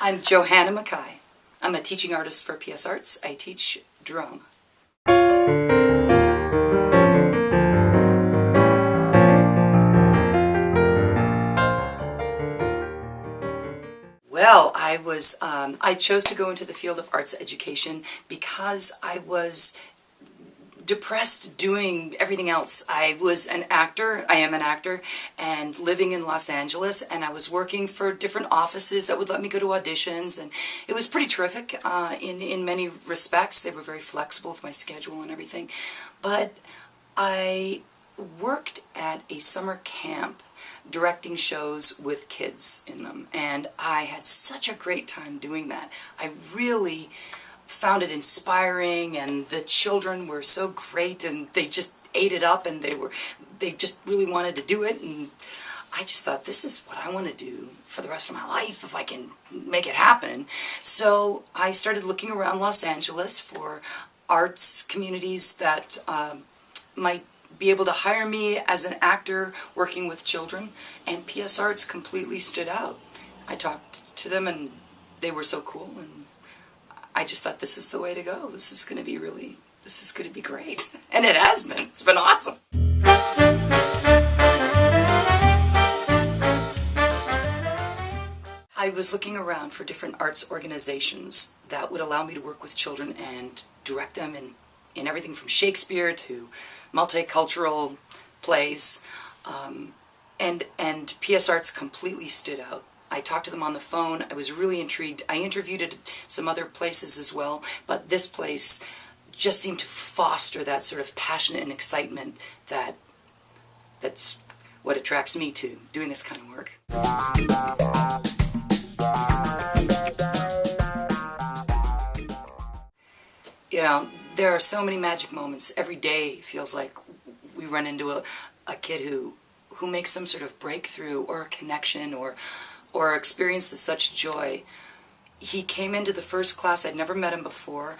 I'm Johanna McKay. I'm a teaching artist for PS Arts. I teach drama. Well, I chose to go into the field of arts education because I was depressed doing everything else. I was an actor, I am an actor, and living in Los Angeles, and I was working for different offices that would let me go to auditions, and it was pretty terrific in many respects. They were very flexible with my schedule and everything. But I worked at a summer camp directing shows with kids in them, and I had such a great time doing that. I really found it inspiring, and the children were so great, and they just ate it up, and they just really wanted to do it, and I just thought, this is what I want to do for the rest of my life if I can make it happen. So I started looking around Los Angeles for arts communities that might be able to hire me as an actor working with children, and PS Arts completely stood out. I talked to them, and they were so cool, and I just thought, this is the way to go. This is going to be great. And it has been. It's been awesome. I was looking around for different arts organizations that would allow me to work with children and direct them in everything from Shakespeare to multicultural plays. And PS Arts completely stood out. I talked to them on the phone. I was really intrigued. I interviewed at some other places as well, but this place just seemed to foster that sort of passion and excitement that's what attracts me to doing this kind of work. You know, there are so many magic moments. Every day feels like we run into a kid who makes some sort of breakthrough or a connection or experiences such joy. He came into the first class. I'd never met him before,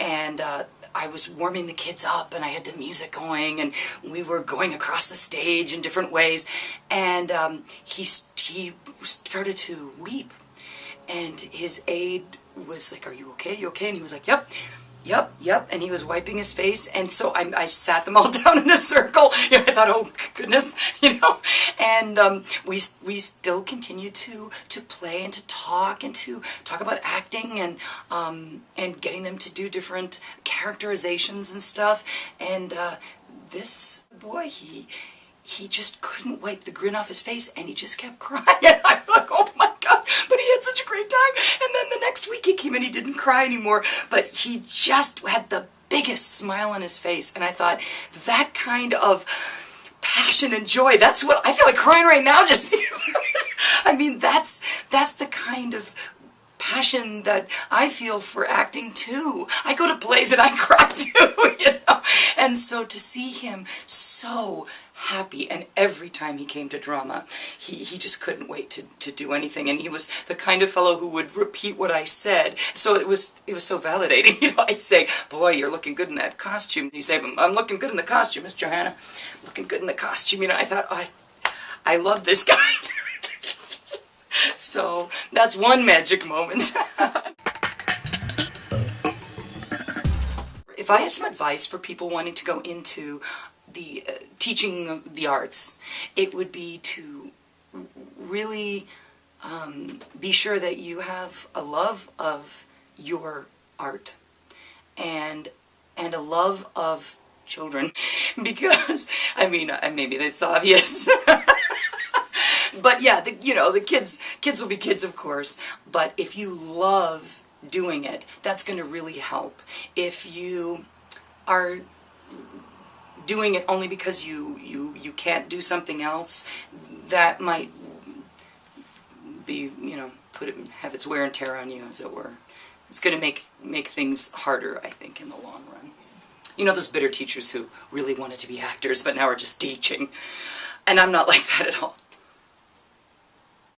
and I was warming the kids up, and I had the music going, and we were going across the stage in different ways, and he started to weep, and his aide was like, "Are you okay? You okay?" And he was like, "Yep. Yep," and he was wiping his face, and so I sat them all down in a circle. You know, I thought, oh goodness, you know, and we still continued to play and to talk about acting and getting them to do different characterizations and stuff. And this boy, he just couldn't wipe the grin off his face, and he just kept crying. I was like, oh my God, but he had such a great time. And then the next week he came and he didn't cry anymore, but he just had the biggest smile on his face. And I thought, that kind of passion and joy, that's what, I feel like crying right now just, I mean, that's the kind of passion that I feel for acting too. I go to plays and I cry too, you know. And so to see him so happy, and every time he came to drama, he just couldn't wait to do anything, and he was the kind of fellow who would repeat what I said, so it was so validating. You know, I'd say, "Boy, you're looking good in that costume." He'd say, "I'm looking good in the costume, Miss Johanna. Looking good in the costume." You know, I thought, I love this guy. So that's one magic moment. If I had some advice for people wanting to go into the teaching of the arts, it would be to really be sure that you have a love of your art and a love of children, because I mean, maybe that's obvious. But yeah, you know, the kids will be kids, of course, but if you love doing it, that's going to really help. If you are doing it only because you can't do something else, that might be, you know, have its wear and tear on you, as it were. It's going to make things harder, I think, in the long run. You know, those bitter teachers who really wanted to be actors but now are just teaching, and I'm not like that at all.